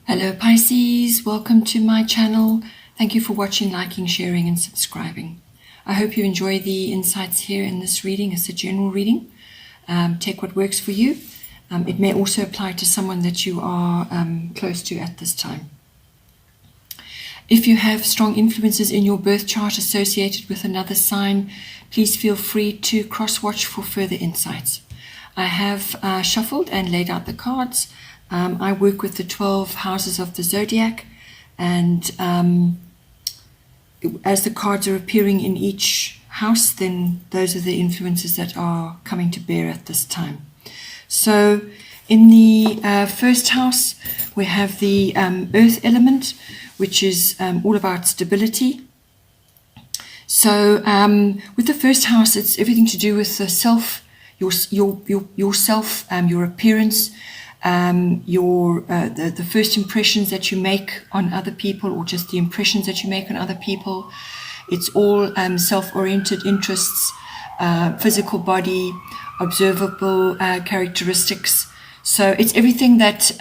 Hello Pisces, welcome to my channel. Thank you for watching, liking, sharing and subscribing. I hope you enjoy the insights here in this reading. It's a general reading. Take what works for you. It may also apply to someone that you are close to at this time. If you have strong influences in your birth chart associated with another sign, please feel free to cross-watch for further insights. I have shuffled and laid out the cards. I work with the 12 houses of the Zodiac, and as the cards are appearing in each house, then those are the influences that are coming to bear at this time. So in the first house, we have the earth element, which is all about stability. So with the first house, it's everything to do with the self, yourself, your appearance, the first impressions that you make on other people, or just the impressions that you make on other people. It's all self-oriented interests, physical body, observable characteristics. So it's everything that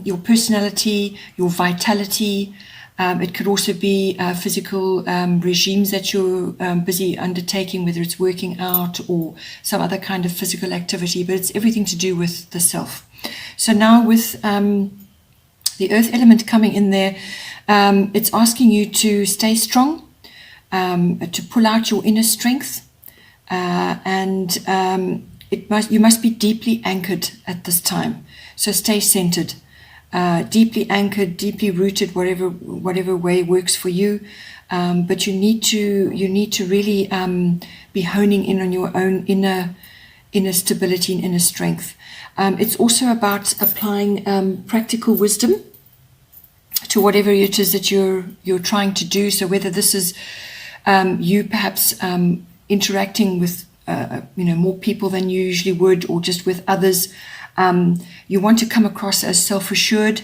your personality, your vitality. It could also be physical regimes that you're busy undertaking, whether it's working out or some other kind of physical activity, but it's everything to do with the self. So now with the earth element coming in there, it's asking you to stay strong, to pull out your inner strength, and you must be deeply anchored at this time. So stay centered, deeply anchored, deeply rooted, whatever way works for you. But you need to really be honing in on your own inner stability and inner strength. It's also about applying practical wisdom to whatever it is that you're trying to do. So whether this is you perhaps interacting with more people than you usually would, or just with others, you want to come across as self-assured.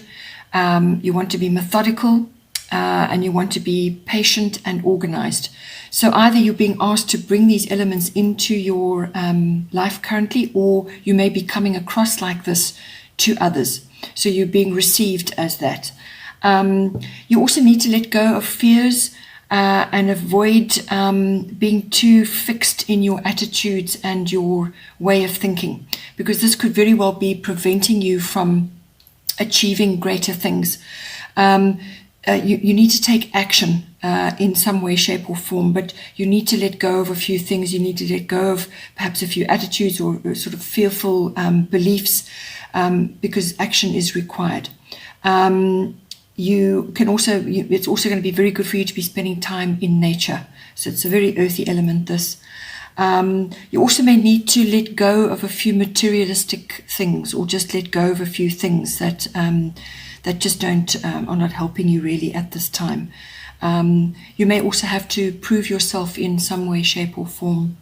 You want to be methodical, and you want to be patient and organized. So either you're being asked to bring these elements into your life currently, or you may be coming across like this to others. So you're being received as that. You also need to let go of fears and avoid being too fixed in your attitudes and your way of thinking, because this could very well be preventing you from achieving greater things. You need to take action in some way, shape or form, but you need to let go of a few things. You need to let go of perhaps a few attitudes or sort of fearful beliefs, because action is required. It's also going to be very good for you to be spending time in nature. So it's a very earthy element, this. You also may need to let go of a few materialistic things, or just let go of a few things that just are not helping you really at this time. You may also have to prove yourself in some way, shape or form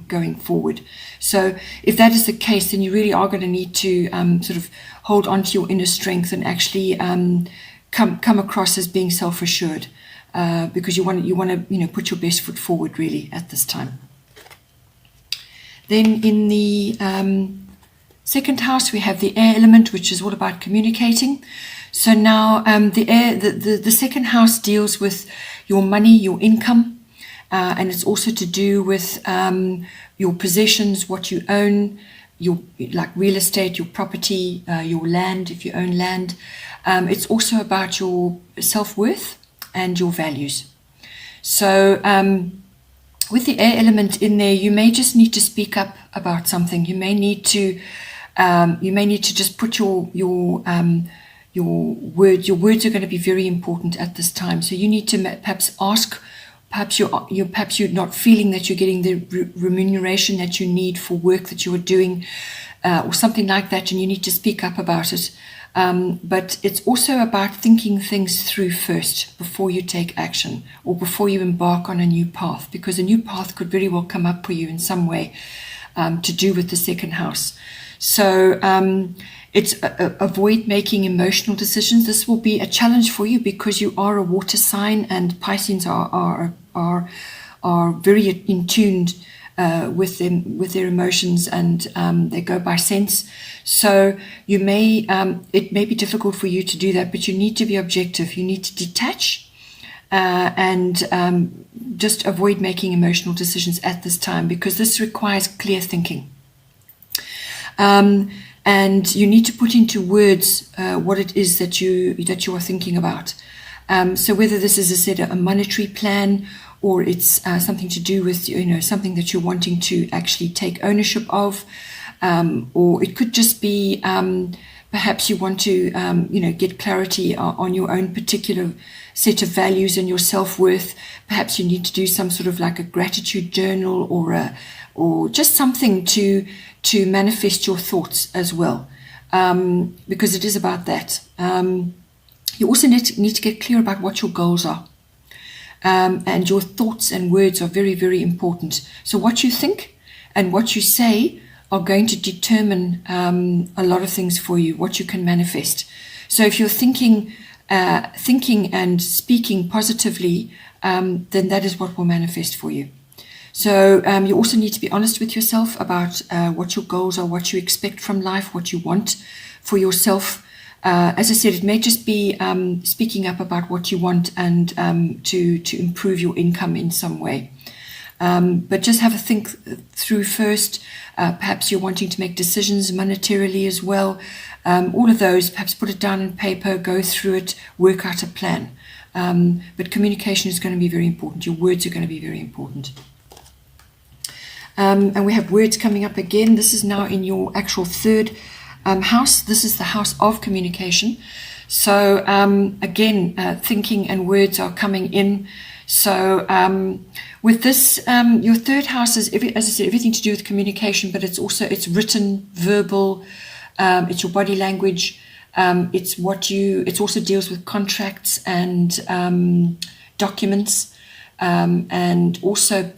going forward. So if that is the case, then you really are going to need to sort of hold on to your inner strength and actually come across as being self-assured, because you want to put your best foot forward really at this time. Then in the second house, we have the air element, which is all about communicating. So now the second house deals with your money, your income, and it's also to do with your possessions, what you own, like real estate, your property, your land, if you own land. It's also about your self-worth and your values. So with the air element in there, you may just need to speak up about something. You may need to just put your words. Your words are going to be very important at this time. So you need to perhaps ask. Perhaps you're not feeling that you're getting the remuneration that you need for work that you are doing, or something like that, and you need to speak up about it. But it's also about thinking things through first before you take action, or before you embark on a new path, because a new path could very well come up for you in some way to do with the second house. So avoid making emotional decisions. This will be a challenge for you because you are a water sign, and Pisces are very in tuned with them, with their emotions, and they go by sense. So you may it may be difficult for you to do that, but you need to be objective. You need to detach and just avoid making emotional decisions at this time, because this requires clear thinking. And you need to put into words what it is that you are thinking about. So whether this is, as I said, a monetary plan, or it's something to do with, something that you're wanting to actually take ownership of, or it could just be perhaps you want to, get clarity on your own particular set of values and your self-worth. Perhaps you need to do some sort of like a gratitude journal, or just something to manifest your thoughts as well, because it is about that. You also need to get clear about what your goals are. And your thoughts and words are very, very important. So what you think and what you say are going to determine a lot of things for you, what you can manifest. So if you're thinking and speaking positively, then that is what will manifest for you. So you also need to be honest with yourself about what your goals are, what you expect from life, what you want for yourself. As I said, it may just be speaking up about what you want and to improve your income in some way. But just have a think through first. Perhaps you're wanting to make decisions monetarily as well. All of those, perhaps put it down on paper, go through it, work out a plan. But communication is going to be very important. Your words are going to be very important. And we have words coming up again. This is now in your actual third house. This is the house of communication. So again, thinking and words are coming in. So with this, your third house is, as I said, everything to do with communication, but it's written, verbal, it's your body language, it also deals with contracts and documents, and also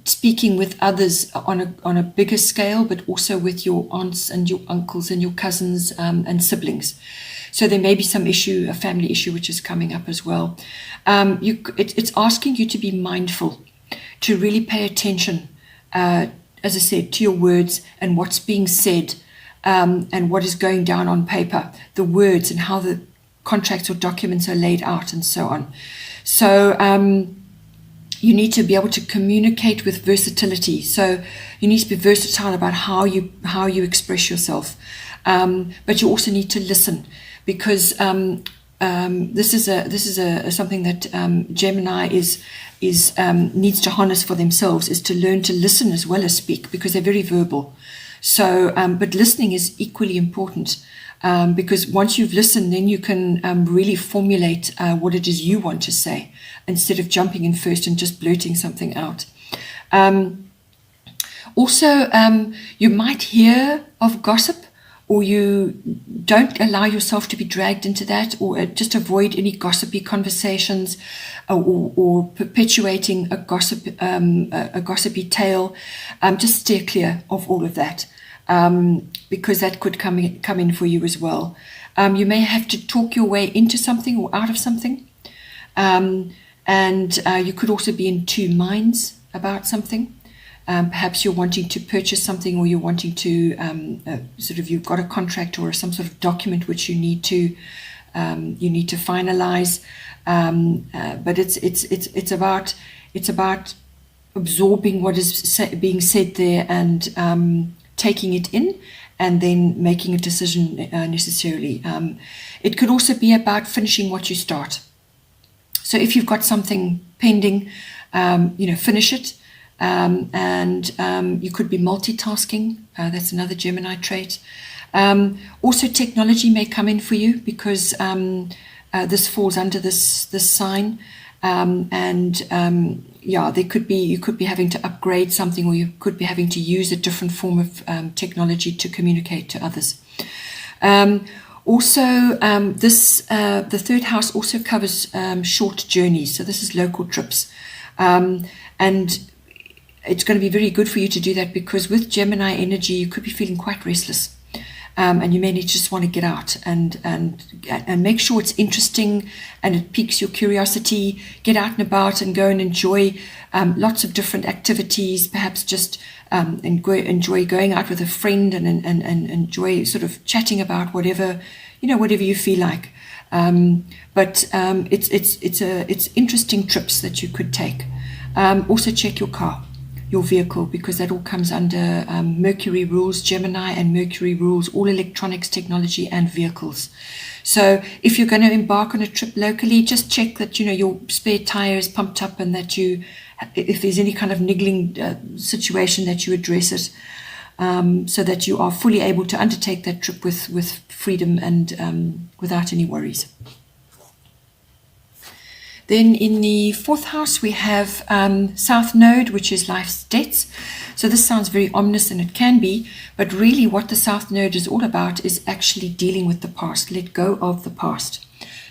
speaking with others on a bigger scale, but also with your aunts and your uncles and your cousins and siblings. So there may be some issue, a family issue, which is coming up as well. It's asking you to be mindful, to really pay attention, as I said, to your words and what's being said, and what is going down on paper, the words and how the contracts or documents are laid out and so on. So you need to be able to communicate with versatility. So you need to be versatile about how you express yourself. But you also need to listen, because this is something that Gemini needs to harness for themselves, is to learn to listen as well as speak, because they're very verbal. So, but listening is equally important, because once you've listened, then you can really formulate what it is you want to say, instead of jumping in first and just blurting something out. Also, you might hear of gossip, or you don't allow yourself to be dragged into that, or just avoid any gossipy conversations, or perpetuating a gossipy tale. Just steer clear of all of that, because that could come in for you as well. You may have to talk your way into something or out of something, and you could also be in two minds about something. Perhaps you're wanting to purchase something, or you're wanting to you've got a contract or some sort of document which you need to finalize. But it's about absorbing what is being said there and taking it in, and then making a decision necessarily. It could also be about finishing what you start. So if you've got something pending, finish it. And you could be multitasking. That's another Gemini trait. Also, technology may come in for you, because this falls under this sign. You could be having to upgrade something, or you could be having to use a different form of technology to communicate to others. Also, the third house also covers short journeys. So this is local trips, and it's going to be very good for you to do that, because with Gemini energy, you could be feeling quite restless. and you may just want to get out and make sure it's interesting and it piques your curiosity. Get out and about and go and enjoy lots of different activities. Perhaps just enjoy going out with a friend and enjoy sort of chatting about whatever you feel like. But it's interesting trips that you could take. Also check your car, your vehicle, because that all comes under Mercury rules, Gemini, and Mercury rules all electronics, technology, and vehicles. So if you're going to embark on a trip locally, just check that your spare tire is pumped up, and that if there's any kind of niggling situation, that you address it, so that you are fully able to undertake that trip with freedom and without any worries. Then in the 4th house, we have South Node, which is life's debts. So this sounds very ominous, and it can be, but really what the South Node is all about is actually dealing with the past. Let go of the past.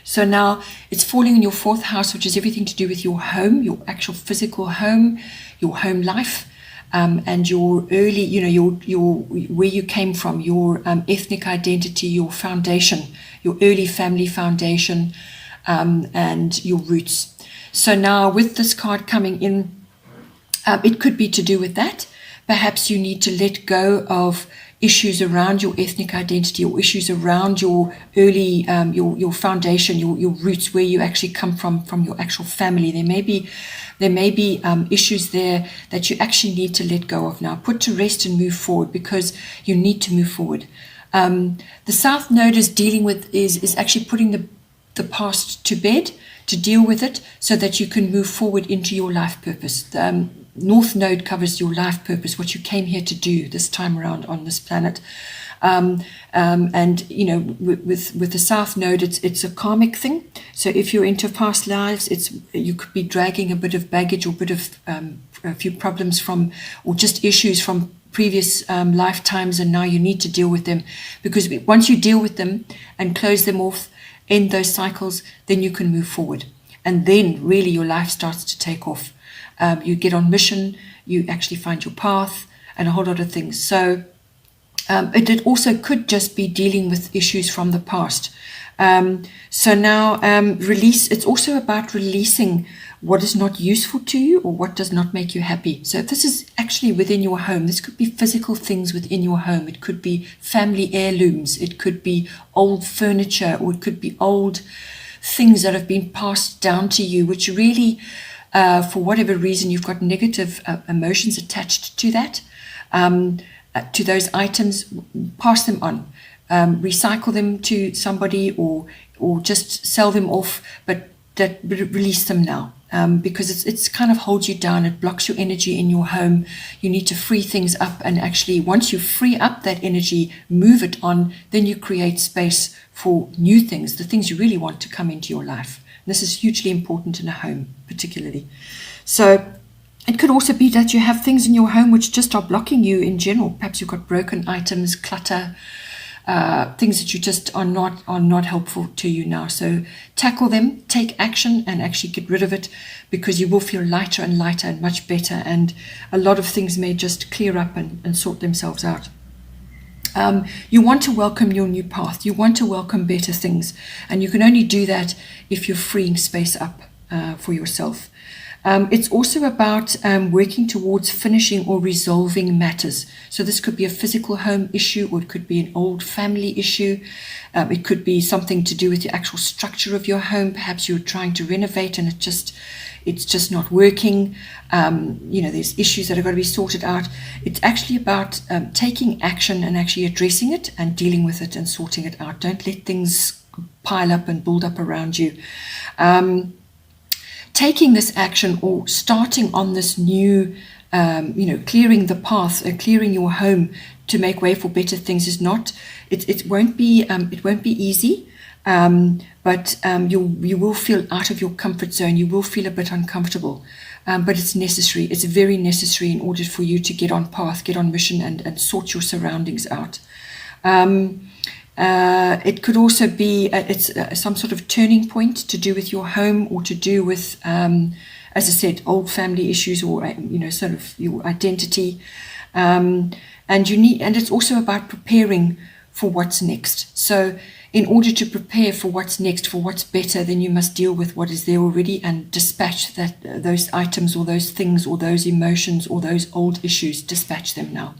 So now it's falling in your 4th house, which is everything to do with your home, your actual physical home, your home life, and your early, your where you came from, your ethnic identity, your foundation, your early family foundation, and your roots. So now with this card coming in, it could be to do with that. Perhaps you need to let go of issues around your ethnic identity, or issues around your early, your foundation, your roots, where you actually come from your actual family. There may be issues there that you actually need to let go of now. Put to rest and move forward, because you need to move forward. The South Node is dealing with is actually putting the past to bed, to deal with it, so that you can move forward into your life purpose. The North Node covers your life purpose, what you came here to do this time around on this planet. And with the South Node, it's a karmic thing. So if you're into past lives, you could be dragging a bit of baggage, or a bit of a few problems or just issues from previous lifetimes, and now you need to deal with them, because once you deal with them and close them off, end those cycles, then you can move forward, and then really your life starts to take off. You get on mission, you actually find your path, and a whole lot of things. So it also could just be dealing with issues from the past. So now release. It's also about releasing what is not useful to you, or what does not make you happy. So this is actually within your home. This could be physical things within your home. It could be family heirlooms. It could be old furniture, or it could be old things that have been passed down to you, which really, for whatever reason, you've got negative emotions attached to that, to those items. Pass them on. Recycle them to somebody, or just sell them off, but release them now. Because it's kind of holds you down. It blocks your energy in your home. You need to free things up, and actually once you free up that energy, move it on, then you create space for new things, the things you really want to come into your life. And this is hugely important in a home, particularly. So it could also be that you have things in your home which just are blocking you in general. Perhaps you've got broken items, clutter, things that you just are not helpful to you now. So tackle them, take action, and actually get rid of it, because you will feel lighter and lighter and much better, and a lot of things may just clear up and sort themselves out. You want to welcome your new path. You want to welcome better things, and you can only do that if you're freeing space up for yourself. It's also about working towards finishing or resolving matters. So this could be a physical home issue, or it could be an old family issue. It could be something to do with the actual structure of your home. Perhaps you're trying to renovate and it's just not working. There's issues that are going to be sorted out. It's actually about taking action and actually addressing it and dealing with it and sorting it out. Don't let things pile up and build up around you. Taking this action, or starting on this new, clearing the path, clearing your home to make way for better things is not. It won't be easy, but you will feel out of your comfort zone. You will feel a bit uncomfortable, but it's necessary. It's very necessary in order for you to get on path, get on mission, and sort your surroundings out. It could also be it's some sort of turning point to do with your home, or to do with, as I said, old family issues, or sort of your identity. And it's also about preparing for what's next. So in order to prepare for what's next, for what's better, then you must deal with what is there already and dispatch those items or those things or those emotions or those old issues. Dispatch them now.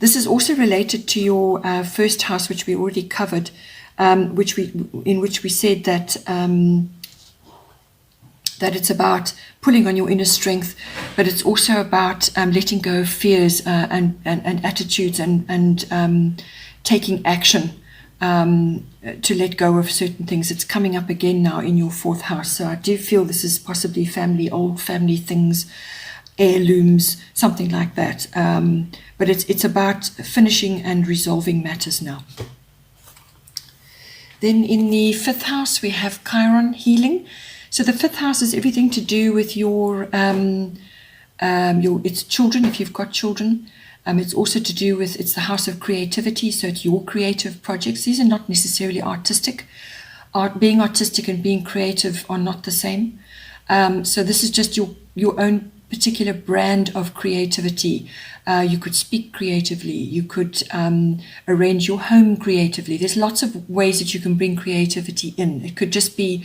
This is also related to your first house, which we already covered, in which we said that that it's about pulling on your inner strength, but it's also about letting go of fears and attitudes and taking action to let go of certain things. It's coming up again now in your fourth house. So I do feel this is possibly old family things, heirlooms, something like that. But it's about finishing and resolving matters now. Then in the fifth house, we have Chiron, healing. So the fifth house is everything to do with your it's children, if you've got children. It's also to do with, it's the house of creativity, so it's your creative projects. These are not necessarily artistic. Being artistic and being creative are not the same. So this is just your own particular brand of creativity. You could speak creatively. You could arrange your home creatively. There's lots of ways that you can bring creativity in. It could just be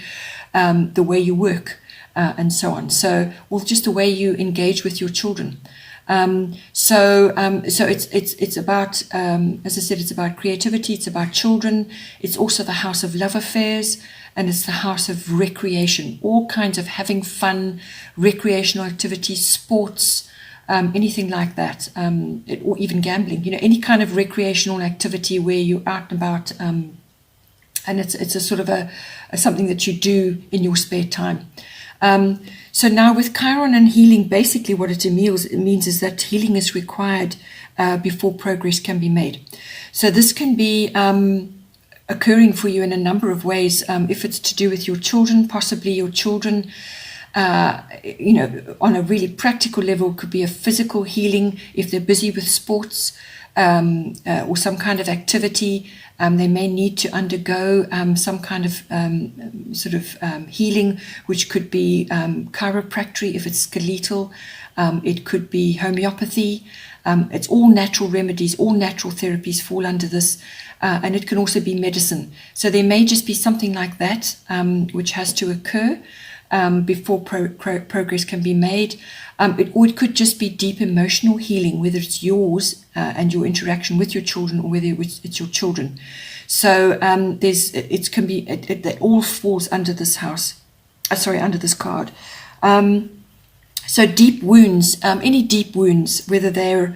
the way you work and so on. So, or just the way you engage with your children. So it's about, as I said, it's about creativity. It's about children. It's also the house of love affairs. And it's the house of recreation, all kinds of having fun, recreational activities, sports, anything like that, or even gambling, any kind of recreational activity where you're out and about, and it's a sort of something that you do in your spare time. So now with Chiron and healing, basically what it means is that healing is required before progress can be made. So this can be occurring for you in a number of ways. If it's to do with your children, possibly your children, on a really practical level, could be a physical healing if they're busy with sports or some kind of activity. They may need to undergo some kind of healing, which could be chiropractic if it's skeletal. It could be homeopathy. It's all natural remedies, all natural therapies fall under this. And it can also be medicine. So there may just be something like that, which has to occur before progress can be made. Or it could just be deep emotional healing, whether it's yours and your interaction with your children, or whether it's your children. So it all falls under this house. Under this card. So deep wounds, any deep wounds, whether they're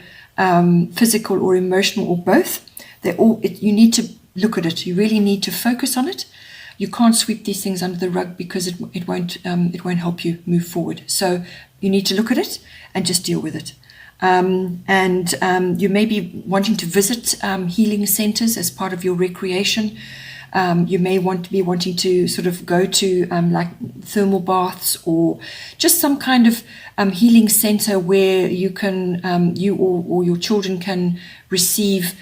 physical or emotional or both, you need to look at it. You really need to focus on it. You can't sweep these things under the rug because it won't help you move forward. So you need to look at it and just deal with it. You may be wanting to visit healing centers as part of your recreation. You may be wanting to sort of go to like thermal baths or just some kind of healing center where you can you or your children can receive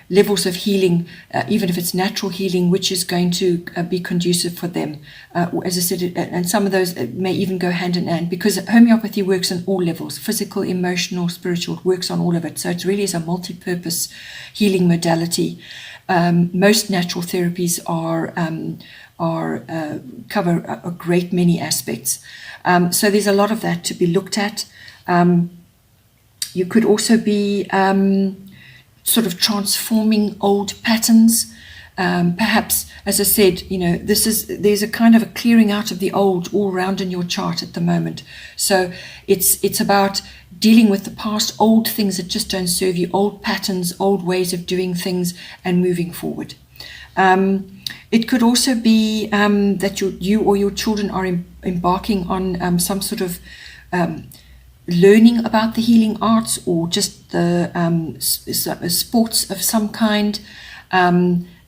levels of healing, even if it's natural healing, which is going to be conducive for them. As I said, and some of those may even go hand in hand, because homeopathy works on all levels, physical, emotional, spiritual, it works on all of it. So it really is a multi-purpose healing modality. Most natural therapies cover a great many aspects. So there's a lot of that to be looked at. You could also be sort of transforming old patterns. Perhaps, as I said, there's a kind of a clearing out of the old all around in your chart at the moment. So it's about dealing with the past, old things that just don't serve you, old patterns, old ways of doing things, and moving forward. It could also be that you or your children are embarking on some sort of learning about the healing arts, or just the sports of some kind.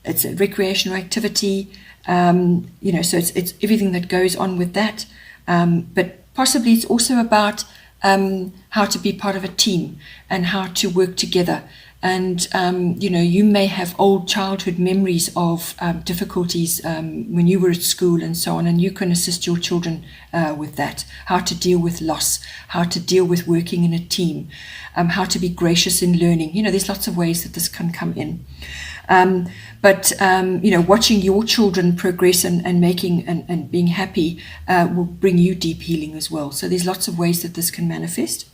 It's a recreational activity, so it's everything that goes on with that. But possibly it's also about how to be part of a team and how to work together And, you may have old childhood memories of difficulties when you were at school and so on, and you can assist your children with that, how to deal with loss, how to deal with working in a team, how to be gracious in learning. There's lots of ways that this can come in. But watching your children progress and making and being happy will bring you deep healing as well. So there's lots of ways that this can manifest.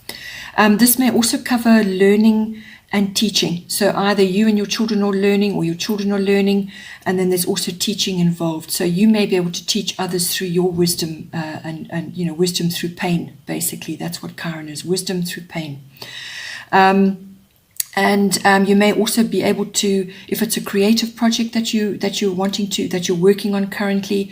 This may also cover learning and teaching. So either you and your children are learning, or your children are learning, and then there's also teaching involved. So you may be able to teach others through your wisdom, and wisdom through pain. Basically, that's what Chiron is: wisdom through pain. You may also be able to, if it's a creative project that you're working on currently,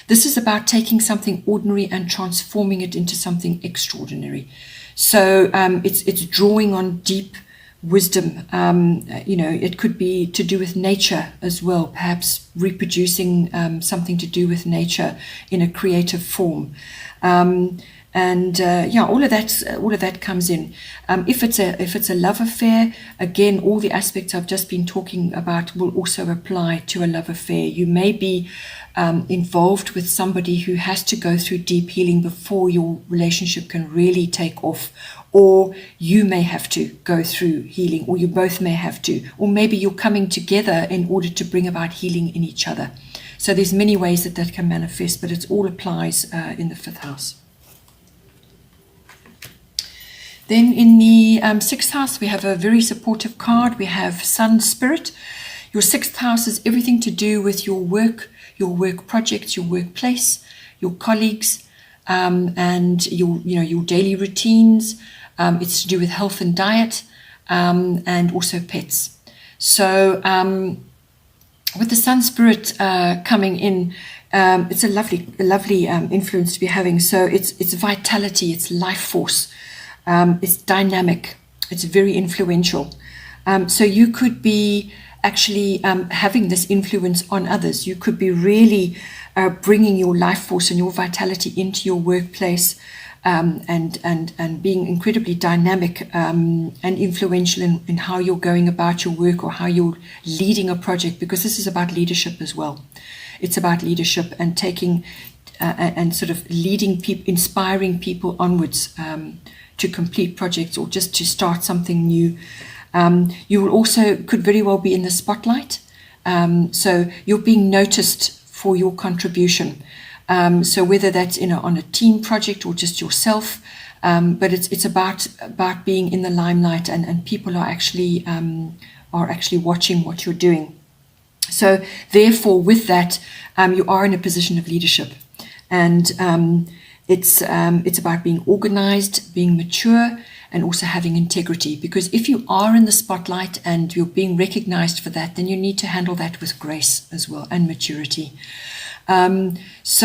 this is about taking something ordinary and transforming it into something extraordinary. So it's drawing on deep wisdom. It could be to do with nature as well, perhaps reproducing something to do with nature in a creative form. All of that comes in. If it's a love affair, again, all the aspects I've just been talking about will also apply to a love affair. You may be involved with somebody who has to go through deep healing before your relationship can really take off, or you may have to go through healing, or you both may have to, or maybe you're coming together in order to bring about healing in each other. So there's many ways that can manifest, but it all applies in the 5th house. Then in the 6th house, we have a very supportive card. We have Sun Spirit. Your 6th house is everything to do with your work projects, your workplace, your colleagues, and your daily routines. It's to do with health and diet, and also pets. So with the Sun Spirit coming in, it's a lovely influence to be having. So it's vitality, it's life force. It's dynamic, it's very influential. So you could be actually having this influence on others. You could be really bringing your life force and your vitality into your workplace, and being incredibly dynamic and influential in how you're going about your work, or how you're leading a project, because this is about leadership as well. It's about leadership and taking and sort of leading people, inspiring people onwards to complete projects, or just to start something new. You will also could very well be in the spotlight. So you're being noticed for your contribution. So whether that's on a team project or just yourself, but it's about being in the limelight, and people are actually watching what you're doing. So therefore, with that, you are in a position of leadership, and it's about being organized, being mature, and also having integrity. Because if you are in the spotlight and you're being recognized for that, then you need to handle that with grace as well, and maturity. It's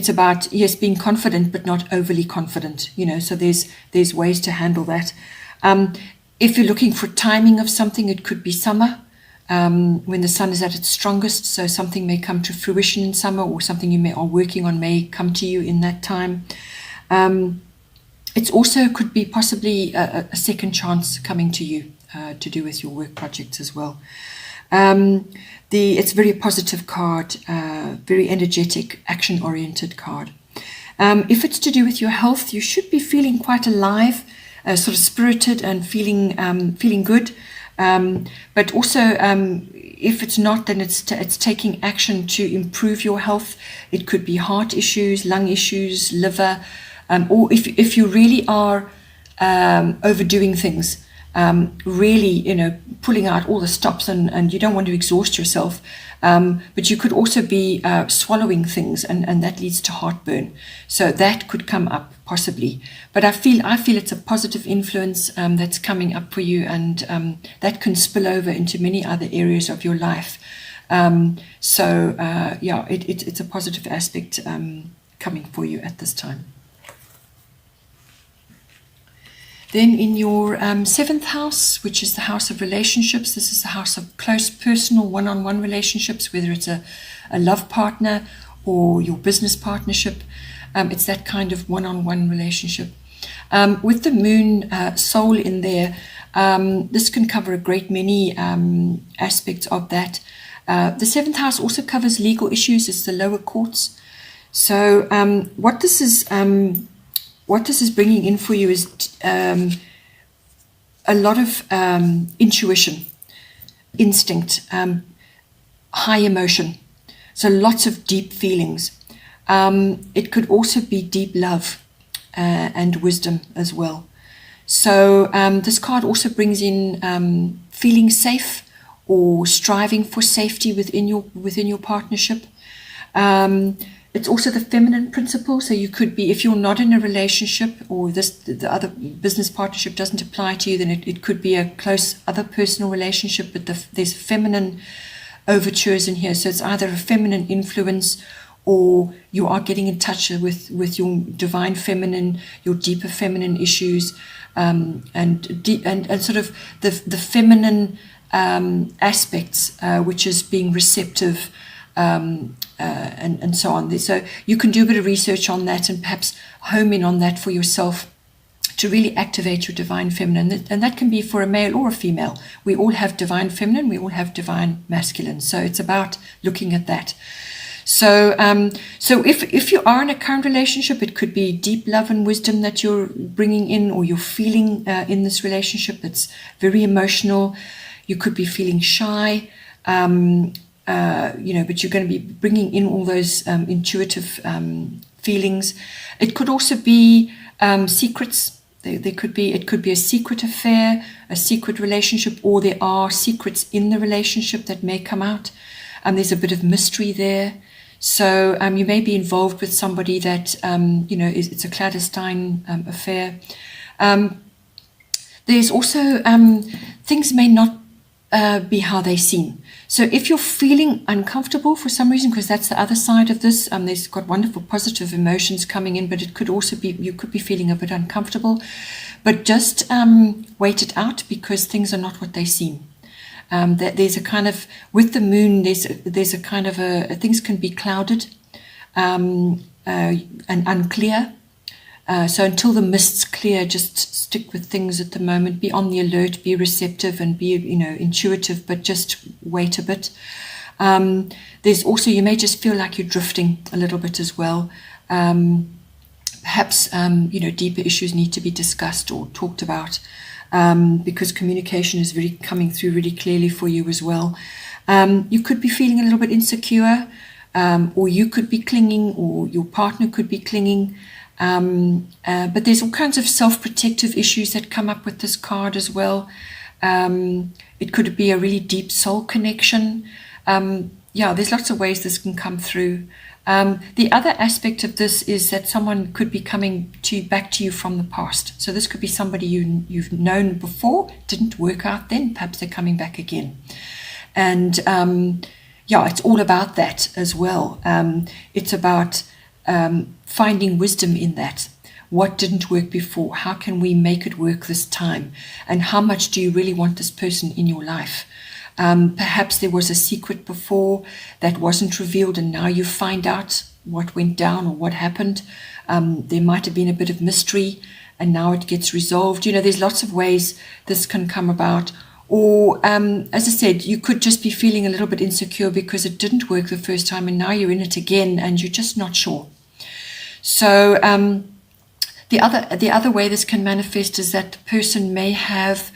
about, yes, being confident, but not overly confident, so there's ways to handle that. If you're looking for timing of something, it could be summer, when the sun is at its strongest. So something may come to fruition in summer, or something you are working on may come to you in that time. It also could be possibly a second chance coming to you to do with your work projects as well. It's a very positive card, very energetic, action-oriented card. If it's to do with your health, you should be feeling quite alive, sort of spirited, and feeling good. But also, if it's not, then it's taking action to improve your health. It could be heart issues, lung issues, liver, or if you really are overdoing things. Really, pulling out all the stops, and you don't want to exhaust yourself. But you could also be swallowing things, and that leads to heartburn. So that could come up possibly. But I feel it's a positive influence that's coming up for you, and that can spill over into many other areas of your life. It's a positive aspect coming for you at this time. Then in your 7th house, which is the house of relationships, this is the house of close personal one-on-one relationships, whether it's a love partner or your business partnership. It's that kind of one-on-one relationship. With the moon soul in there, This can cover a great many aspects of that. The seventh house also covers legal issues. It's the lower courts. So what this is bringing in for you is a lot of intuition, instinct, high emotion. So lots of deep feelings. It could also be deep love and wisdom as well. So this card also brings in feeling safe or striving for safety within your partnership. It's also the feminine principle. So you could be, if you're not in a relationship or the other business partnership doesn't apply to you, then it could be a close other personal relationship, but there's feminine overtures in here. So it's either a feminine influence, or you are getting in touch with your divine feminine, your deeper feminine issues, and sort of the feminine aspects, which is being receptive, and so on. So you can do a bit of research on that and perhaps home in on that for yourself to really activate your divine feminine. And that can be for a male or a female. We all have divine feminine, we all have divine masculine. So it's about looking at that. So if you are in a current relationship, it could be deep love and wisdom that you're bringing in, or you're feeling in this relationship that's very emotional. You could be feeling shy, but you're going to be bringing in all those intuitive feelings. It could also be secrets. It could be a secret affair, a secret relationship, or there are secrets in the relationship that may come out. There's a bit of mystery there. So you may be involved with somebody that, it's a clandestine affair. There's also things may not be how they seem. So if you're feeling uncomfortable for some reason, because that's the other side of this, there's got wonderful positive emotions coming in, but it could also be, you could be feeling a bit uncomfortable. But just wait it out, because things are not what they seem. That there's a kind of, with the moon, there's a kind of things can be clouded and unclear. So until the mists clear, just stick with things at the moment. Be on the alert, be receptive, and be intuitive, but just wait a bit. There's also, you may just feel like you're drifting a little bit as well. Perhaps deeper issues need to be discussed or talked about. Because communication is really coming through really clearly for you as well. You could be feeling a little bit insecure, or you could be clinging, or your partner could be clinging. But there's all kinds of self-protective issues that come up with this card as well. It could be a really deep soul connection. There's lots of ways this can come through. The other aspect of this is that someone could be coming back to you from the past. So this could be somebody you've known before, didn't work out then, perhaps they're coming back again. And it's all about that as well. It's about finding wisdom in that. What didn't work before? How can we make it work this time? And how much do you really want this person in your life? Perhaps there was a secret before that wasn't revealed, and now you find out what went down or what happened. There might have been a bit of mystery, and now it gets resolved. There's lots of ways this can come about. Or, as I said, you could just be feeling a little bit insecure because it didn't work the first time, and now you're in it again, and you're just not sure. So the other way this can manifest is that the person may have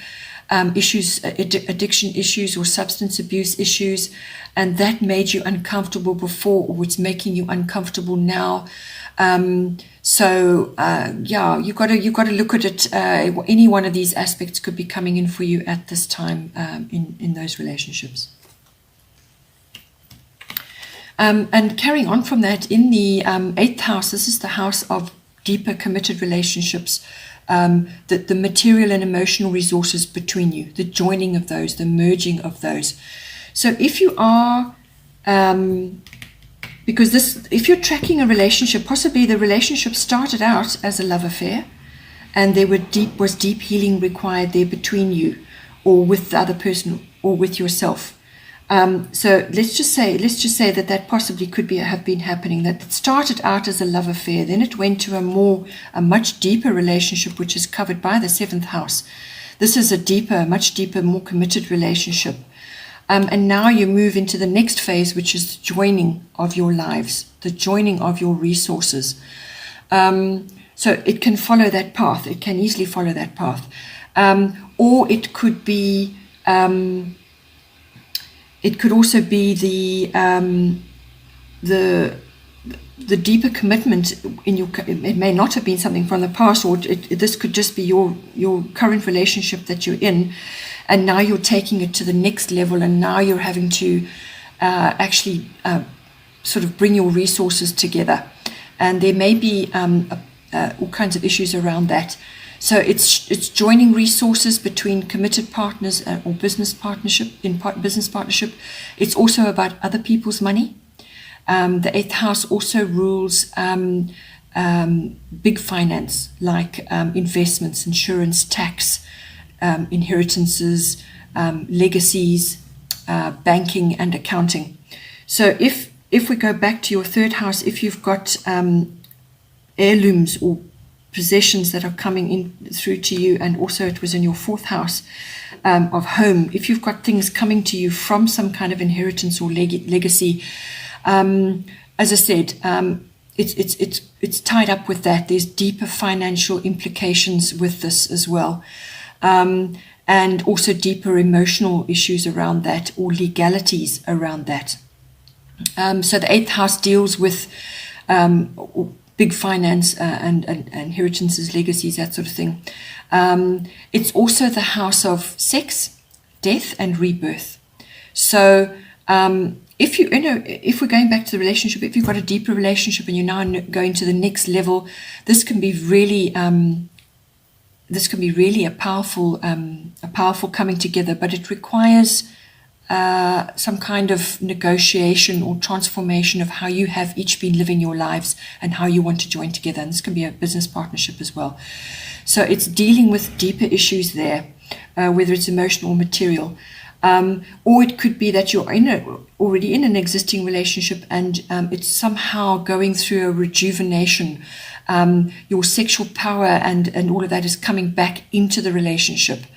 issues, addiction issues or substance abuse issues, and that made you uncomfortable before, or it's making you uncomfortable now. You got to look at it. Any one of these aspects could be coming in for you at this time in those relationships. And carrying on from that, in the 8th house, this is the house of deeper committed relationships. The material and emotional resources between you, the joining of those, the merging of those. So if you are, if you're tracking a relationship, possibly the relationship started out as a love affair, and there was deep healing required there between you, or with the other person, or with yourself. So let's just say that possibly could have been happening, that it started out as a love affair, then it went to a much deeper relationship, which is covered by the 7th house. This is a deeper, much deeper, more committed relationship. And now you move into the next phase, which is the joining of your lives, the joining of your resources. So it can follow that path. It can easily follow that path. Or it could be, it could also be the deeper commitment in your. It may not have been something from the past, or this could just be your current relationship that you're in, and now you're taking it to the next level, and now you're having to actually sort of bring your resources together, and there may be all kinds of issues around that. So it's joining resources between committed partners or business partnership. It's also about other people's money. The 8th house also rules big finance, like investments, insurance, tax, inheritances, legacies, banking and accounting. So if we go back to your 3rd house, if you've got heirlooms or possessions that are coming in through to you, and also it was in your 4th house of home, if you've got things coming to you from some kind of inheritance or legacy, as I said, it's tied up with that. There's deeper financial implications with this as well, and also deeper emotional issues around that, or legalities around that. So the 8th house deals with big finance and inheritances, legacies, that sort of thing. It's also the house of sex, death, and rebirth. So if we're going back to the relationship, if you've got a deeper relationship and you're now going to the next level, this can be really a powerful coming together, but it requires some kind of negotiation or transformation of how you have each been living your lives and how you want to join together. And this can be a business partnership as well. So it's dealing with deeper issues there, whether it's emotional or material. Or it could be that you're already in an existing relationship and it's somehow going through a rejuvenation. Your sexual power and all of that is coming back into the relationship.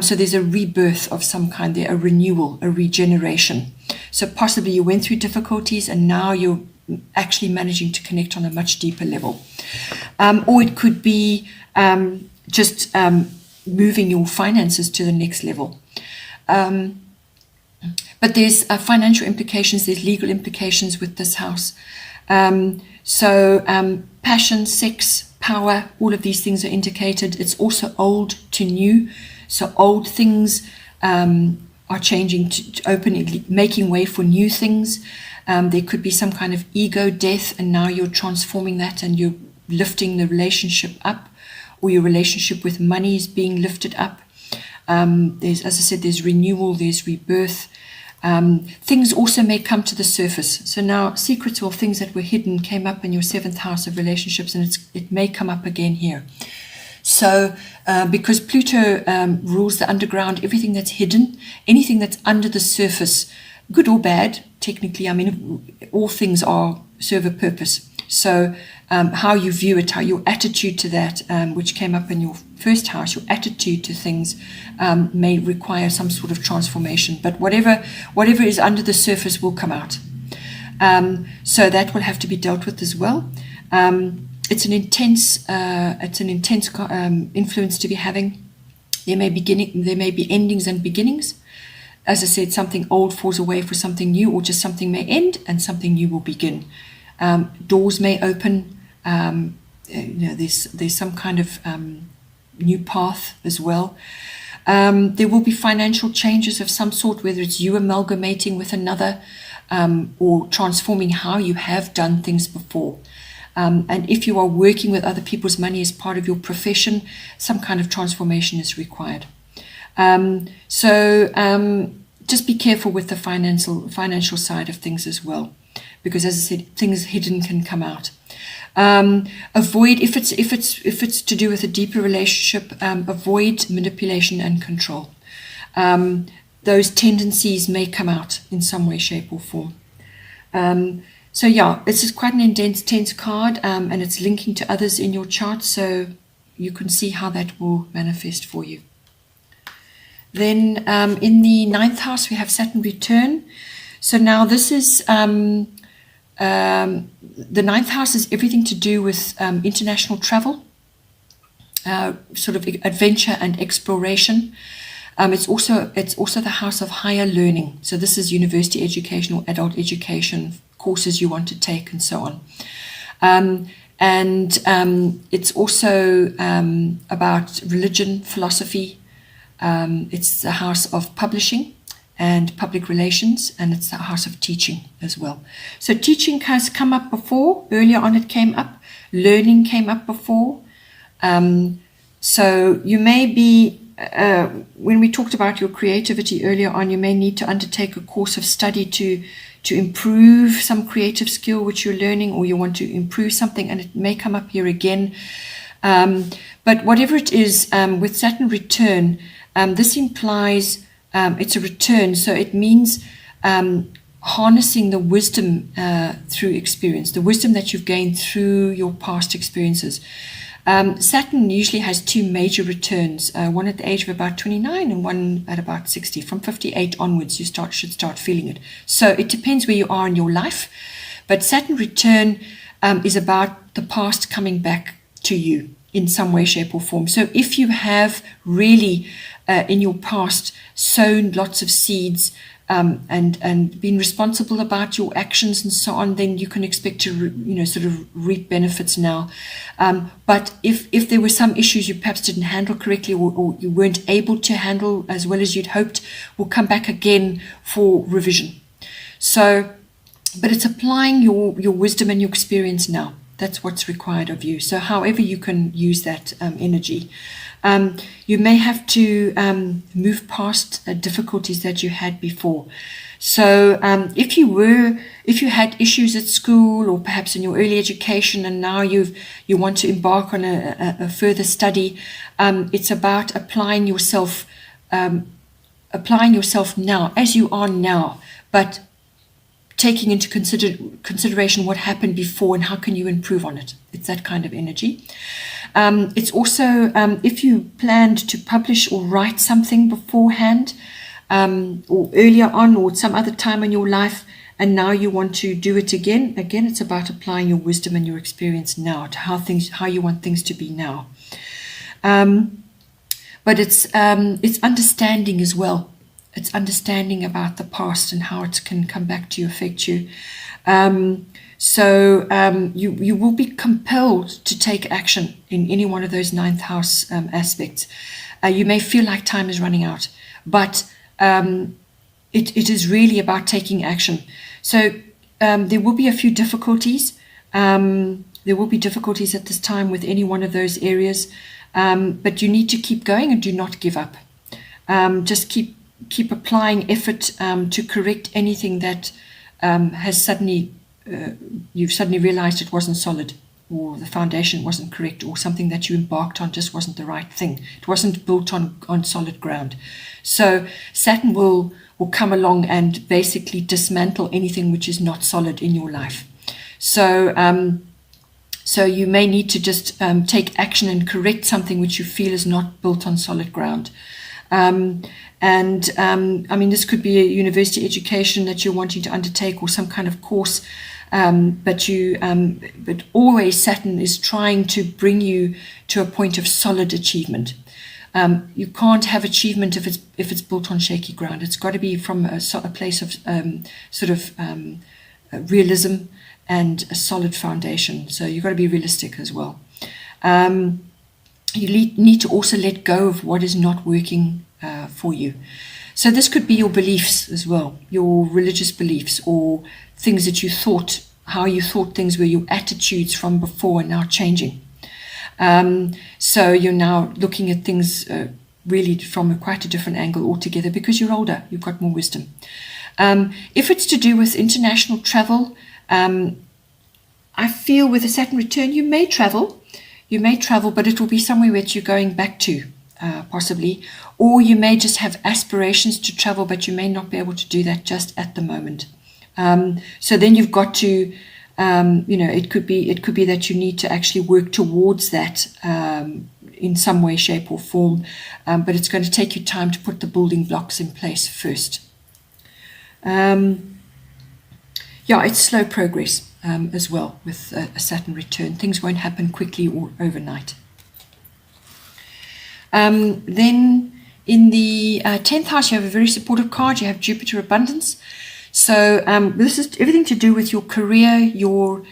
So there's a rebirth of some kind there, a renewal, a regeneration. So possibly you went through difficulties and now you're actually managing to connect on a much deeper level. Or it could be just moving your finances to the next level. But there's financial implications, there's legal implications with this house. So passion, sex, power, all of these things are indicated. It's also old to new. So old things are changing to opening, making way for new things. There could be some kind of ego death, and now you're transforming that and you're lifting the relationship up, or your relationship with money is being lifted up. There's, as I said, there's renewal, there's rebirth. Things also may come to the surface. So now secrets or things that were hidden came up in your 7th house of relationships, and it may come up again here. So because Pluto rules the underground, everything that's hidden, anything that's under the surface, good or bad, technically, I mean, all things serve a purpose. So how you view it, how your attitude to that, which came up in your 1st house, your attitude to things may require some sort of transformation. But whatever is under the surface will come out. So that will have to be dealt with as well. It's an intense influence to be having. There may be endings and beginnings. As I said, something old falls away for something new, or just something may end and something new will begin. Doors may open. There's some kind of new path as well. There will be financial changes of some sort, whether it's you amalgamating with another, or transforming how you have done things before. And if you are working with other people's money as part of your profession, some kind of transformation is required. So just be careful with the financial side of things as well, because as I said, things hidden can come out. Avoid, if it's to do with a deeper relationship, avoid manipulation and control. Those tendencies may come out in some way, shape, or form. So yeah, this is quite an intense card, and it's linking to others in your chart, so you can see how that will manifest for you. Then in the ninth house, we have Saturn return. So now this is, the ninth house is everything to do with international travel, sort of adventure and exploration. It's also the house of higher learning. So this is university education or adult education, courses you want to take and so on. And it's also about religion, philosophy. It's the house of publishing and public relations, and it's the house of teaching as well. So teaching has come up before. Earlier on it came up. Learning came up before. So you may be, when we talked about your creativity earlier on, you may need to undertake a course of study to improve some creative skill which you're learning, or you want to improve something, and it may come up here again. But whatever it is, with Saturn return, this implies it's a return, so it means harnessing the wisdom through experience, the wisdom that you've gained through your past experiences. Saturn usually has two major returns, one at the age of about 29 and one at about 60. From 58 onwards, you should start feeling it. So it depends where you are in your life. But Saturn return is about the past coming back to you in some way, shape or form. So if you have really in your past sown lots of seeds, and being responsible about your actions and so on, then you can expect to, sort of reap benefits now. But if there were some issues you perhaps didn't handle correctly, or you weren't able to handle as well as you'd hoped, will come back again for revision. So, but it's applying your wisdom and your experience now. That's what's required of you. So however you can use that energy. You may have to move past difficulties that you had before. So if you had issues at school or perhaps in your early education, and now you want to embark on a further study, it's about applying yourself now as you are now, but taking into consideration what happened before and how can you improve on it. It's that kind of energy. It's also, if you planned to publish or write something beforehand, or earlier on, or some other time in your life, and now you want to do it again, it's about applying your wisdom and your experience now to how you want things to be now. But it's understanding as well. It's understanding about the past and how it can come back to affect you. So you will be compelled to take action in any one of those ninth house aspects. You may feel like time is running out, but it is really about taking action. So there will be a few difficulties. There will be difficulties at this time with any one of those areas, but you need to keep going and do not give up. Just keep applying effort to correct anything that has suddenly you've suddenly realized it wasn't solid, or the foundation wasn't correct, or something that you embarked on just wasn't the right thing. It wasn't built on solid ground. So Saturn will come along and basically dismantle anything which is not solid in your life. So so you may need to just take action and correct something which you feel is not built on solid ground. I mean, this could be a university education that you're wanting to undertake, or some kind of course, but always Saturn is trying to bring you to a point of solid achievement. You can't have achievement if it's built on shaky ground. It's got to be from a place of realism and a solid foundation. So you've got to be realistic as well. You need to also let go of what is not working for you. So this could be your beliefs as well, your religious beliefs, or things that you thought, how you thought things were, your attitudes from before are now changing. So you're now looking at things really from quite a different angle altogether, because you're older, you've got more wisdom. If it's to do with international travel, I feel with a Saturn return, you may travel, but it will be somewhere that you're going back to, possibly, or you may just have aspirations to travel, but you may not be able to do that just at the moment. So then you've got to, it could be that you need to actually work towards that in some way, shape or form, but it's going to take you time to put the building blocks in place first. Yeah, it's slow progress as well with a Saturn return. Things won't happen quickly or overnight. Then in the 10th house, you have a very supportive card. You have Jupiter abundance. So this is everything to do with your career, your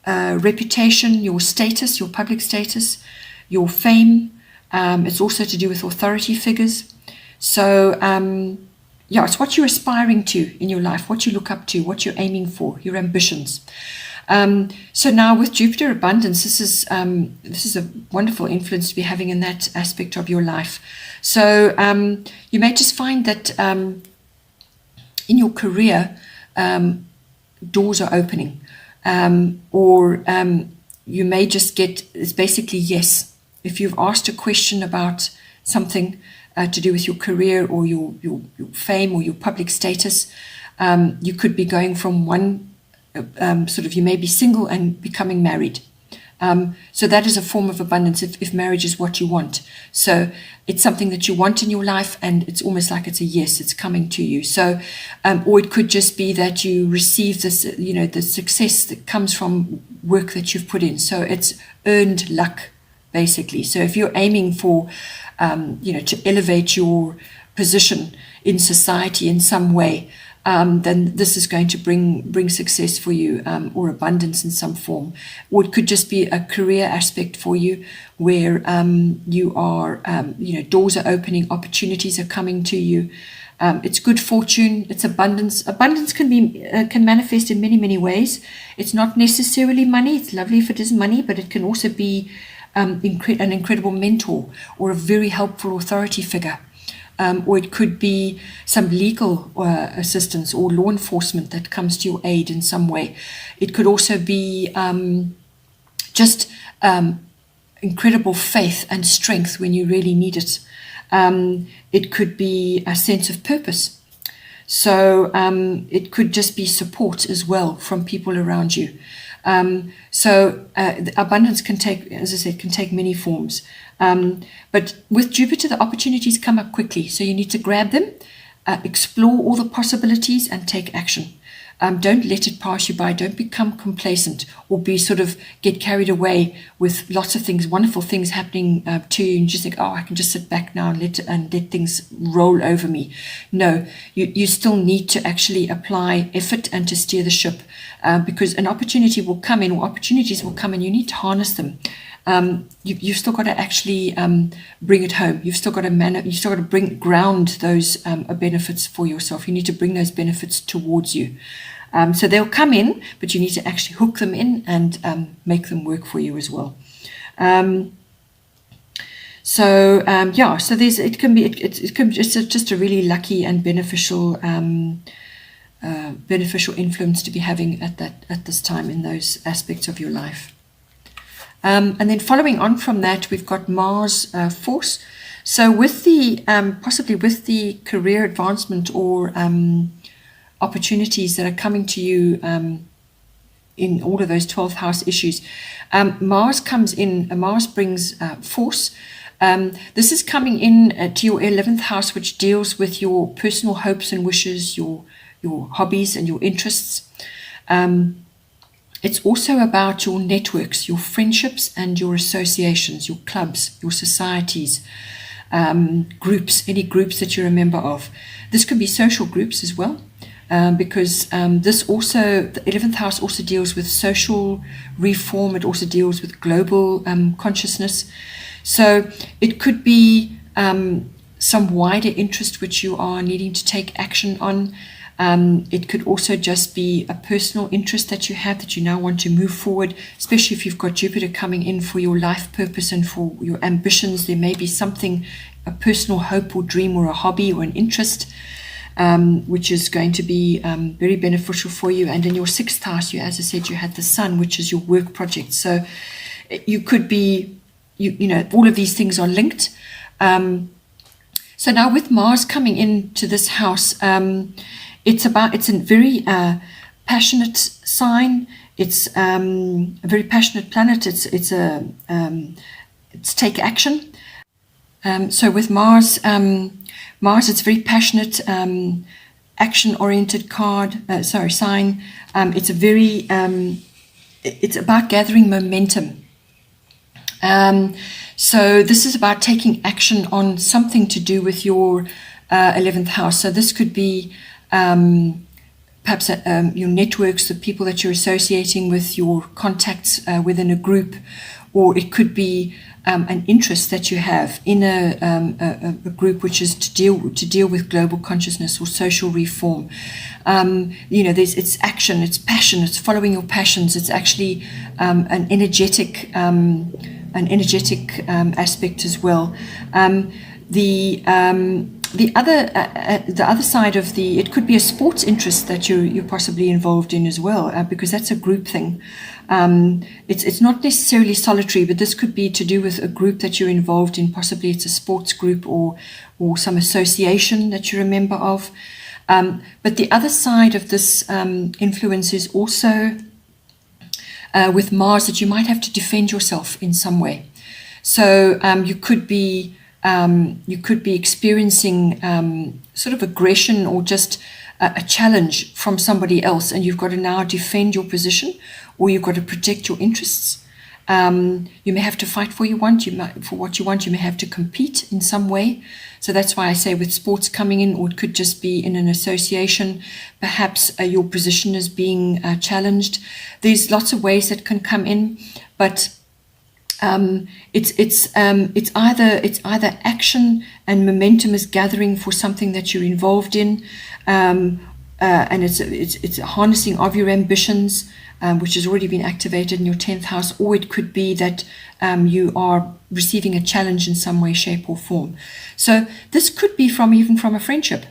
reputation, your status, your public status, your fame. It's also to do with authority figures. So yeah, it's what you're aspiring to in your life, what you look up to, what you're aiming for, your ambitions. So now with Jupiter abundance, this is a wonderful influence to be having in that aspect of your life. So you may just find that in your career, doors are opening, or you may just get, it's basically yes. If you've asked a question about something to do with your career or your fame or your public status, you could be going from one you may be single and becoming married. So that is a form of abundance if marriage is what you want. So it's something that you want in your life, and it's almost like it's a yes, it's coming to you. So, or it could just be that you receive this, the success that comes from work that you've put in. So it's earned luck, basically. So if you're aiming for, to elevate your position in society in some way, then this is going to bring success for you, or abundance in some form. Or it could just be a career aspect for you where you are, doors are opening, opportunities are coming to you. It's good fortune, it's abundance. Abundance can manifest in many, many ways. It's not necessarily money. It's lovely if it is money, but it can also be an incredible mentor or a very helpful authority figure. Or it could be some legal assistance or law enforcement that comes to your aid in some way. It could also be just incredible faith and strength when you really need it. It could be a sense of purpose. So it could just be support as well from people around you. So abundance can take, as I said, can take many forms. But with Jupiter, the opportunities come up quickly. So you need to grab them, explore all the possibilities and take action. Don't let it pass you by. Don't become complacent or get carried away with lots of things, wonderful things happening to you, and just think, oh, I can just sit back now and let things roll over me. No, you still need to actually apply effort and to steer the ship, because an opportunity will come in, or opportunities will come in. You need to harness them. You've still got to actually bring it home. You've still got to ground those benefits for yourself. You need to bring those benefits towards you. So they'll come in, but you need to actually hook them in and make them work for you as well. So there's it's just a really lucky and beneficial influence to be having at this time in those aspects of your life. And then following on from that, we've got Mars force. So with the possibly with the career advancement or opportunities that are coming to you in all of those 12th house issues, Mars comes in. Mars brings force. This is coming in to your 11th house, which deals with your personal hopes and wishes, your hobbies and your interests. It's also about your networks, your friendships and your associations, your clubs, your societies, groups, any groups that you're a member of. This could be social groups as well, because this also, the 11th house also deals with social reform. It also deals with global consciousness. So it could be some wider interest which you are needing to take action on. It could also just be a personal interest that you have that you now want to move forward, especially if you've got Jupiter coming in for your life purpose and for your ambitions. There may be something, a personal hope or dream or a hobby or an interest, which is going to be very beneficial for you. And in your 6th house, as I said, you had the Sun, which is your work project. So you could be, all of these things are linked. So now with Mars coming into this house, it's a very passionate sign. It's a very passionate planet. it's take action. So with Mars, Mars, it's very passionate, action-oriented sign. It's a very, it's about gathering momentum. So this is about taking action on something to do with your 11th house. So this could be perhaps your networks, the people that you're associating with, your contacts within a group, or it could be an interest that you have in a group which is to deal with global consciousness or social reform. It's action, it's passion, it's following your passions. It's actually an energetic aspect as well. The other side of it could be a sports interest that you're possibly involved in as well, because that's a group thing. It's not necessarily solitary, but this could be to do with a group that you're involved in. Possibly it's a sports group or some association that you're a member of. But the other side of this influence is also with Mars, that you might have to defend yourself in some way. So you could be experiencing sort of aggression or just a challenge from somebody else, and you've got to now defend your position, or you've got to protect your interests. You may have to fight for what you want. You may have to compete in some way. So that's why I say with sports coming in, or it could just be in an association. Perhaps your position is being challenged. There's lots of ways that can come in, but it's either action and momentum is gathering for something that you're involved in, and it's a harnessing of your ambitions, which has already been activated in your 10th house, or it could be that you are receiving a challenge in some way, shape, or form. So this could be even from a friendship,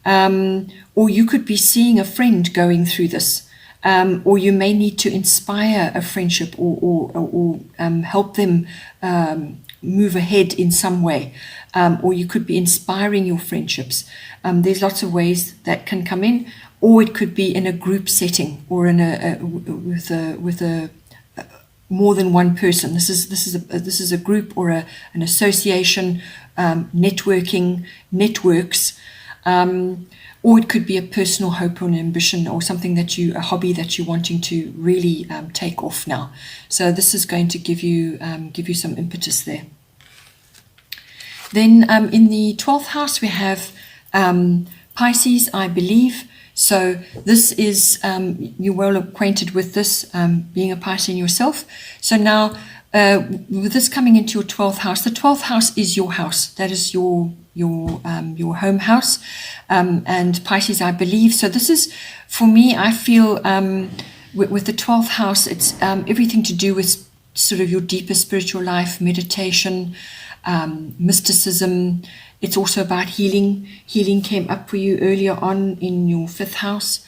or you could be seeing a friend going through this. Or you may need to inspire a friendship or help them move ahead in some way. Or you could be inspiring your friendships. There's lots of ways that can come in, or it could be in a group setting or in with a more than one person. This is a group or an association, networks. Or it could be a personal hope or an ambition, or something a hobby that you're wanting to really take off now. So this is going to give you some impetus there. Then in the 12th house we have Pisces, I believe. So this is, you're well acquainted with this, being a Piscean yourself. So now with this coming into your 12th house, the 12th house is your house. That is your home house, and Pisces, I believe. So this is, for me, I feel with the 12th house, it's everything to do with sort of your deeper spiritual life, meditation, mysticism. It's also about healing. Healing came up for you earlier on in your 5th house.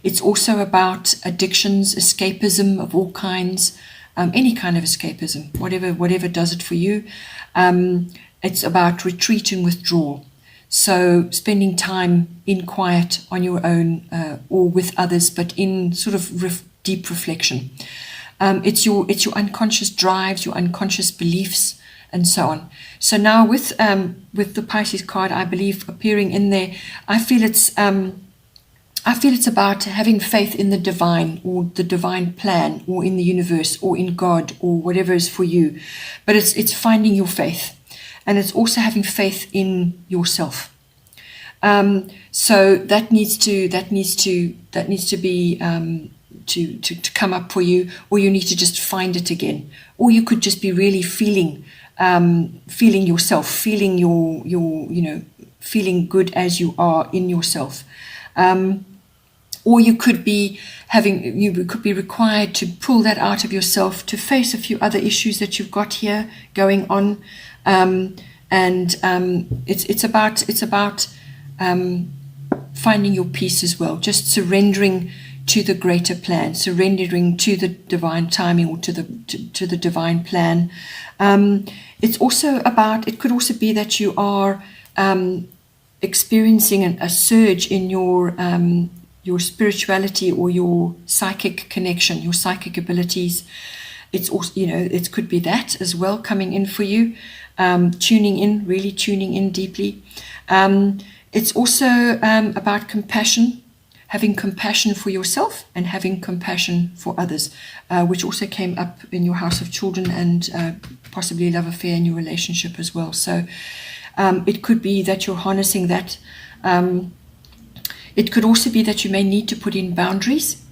It's also about addictions, escapism of all kinds, any kind of escapism, whatever does it for you. It's about retreat and withdrawal. So spending time in quiet on your own or with others, but in sort of deep reflection. It's your unconscious drives, your unconscious beliefs, and so on. So now with the Pisces card, I believe, appearing in there, I feel it's about having faith in the divine, or the divine plan, or in the universe, or in God, or whatever is for you. But it's finding your faith. And it's also having faith in yourself. So that needs to be to come up for you, or you need to just find it again, or you could just be really feeling yourself, feeling feeling good as you are in yourself. Or you could be required to pull that out of yourself, to face a few other issues that you've got here going on. It's about finding your peace as well, just surrendering to the greater plan, surrendering to the divine timing, or to the divine plan. It's also about, it could also be that you are experiencing a surge in your spirituality, or your psychic connection, your psychic abilities. It's also, it could be that as well coming in for you, tuning in, really tuning in deeply. It's also about compassion, having compassion for yourself and having compassion for others, which also came up in your house of children and possibly love affair in your relationship as well. So it could be that you're harnessing that. It could also be that you may need to put in boundaries.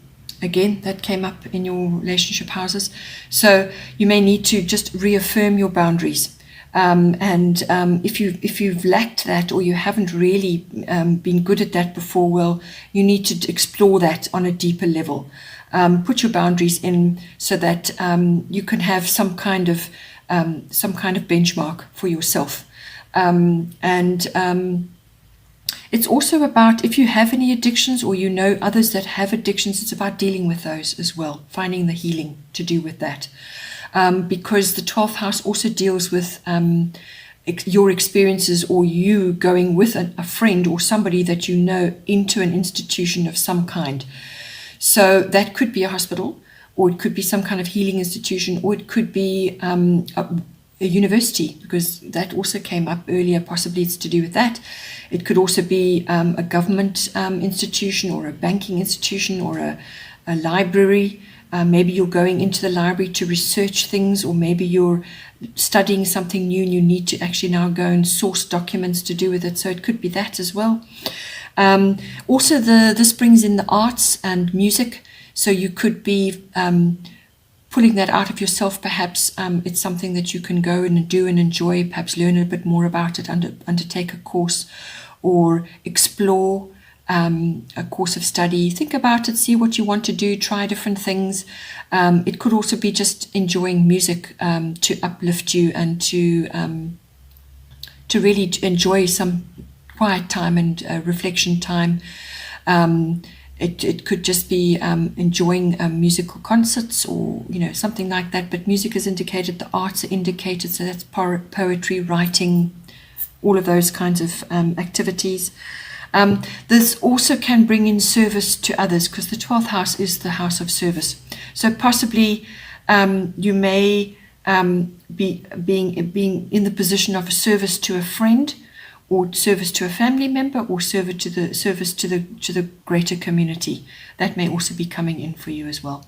Again, that came up in your relationship houses. So you may need to just reaffirm your boundaries. If you've lacked that, or you haven't really been good at that before, well, you need to explore that on a deeper level. Put your boundaries in so that you can have some kind of benchmark for yourself. It's also about, if you have any addictions or you know others that have addictions, it's about dealing with those as well, finding the healing to do with that. Because the 12th house also deals with your experiences, or you going with a friend or somebody that you know into an institution of some kind. So that could be a hospital, or it could be some kind of healing institution, or it could be a university, because that also came up earlier. Possibly it's to do with that. It could also be a government institution, or a banking institution, or a library. Maybe you're going into the library to research things, or maybe you're studying something new and you need to actually now go and source documents to do with it. So it could be that as well. Also, this brings in the arts and music. So you could be pulling that out of yourself. Perhaps it's something that you can go and do and enjoy, perhaps learn a bit more about it, undertake a course, or explore a course of study. Think about it, see what you want to do, try different things. It could also be just enjoying music to uplift you and to really enjoy some quiet time and reflection time. It could just be enjoying musical concerts, or something like that. But music is indicated, the arts are indicated, so that's poetry, writing, all of those kinds of activities. This also can bring in service to others, because the 12th house is the house of service. So possibly you may be being in the position of a service to a friend, or service to a family member, or service to the greater community. That may also be coming in for you as well.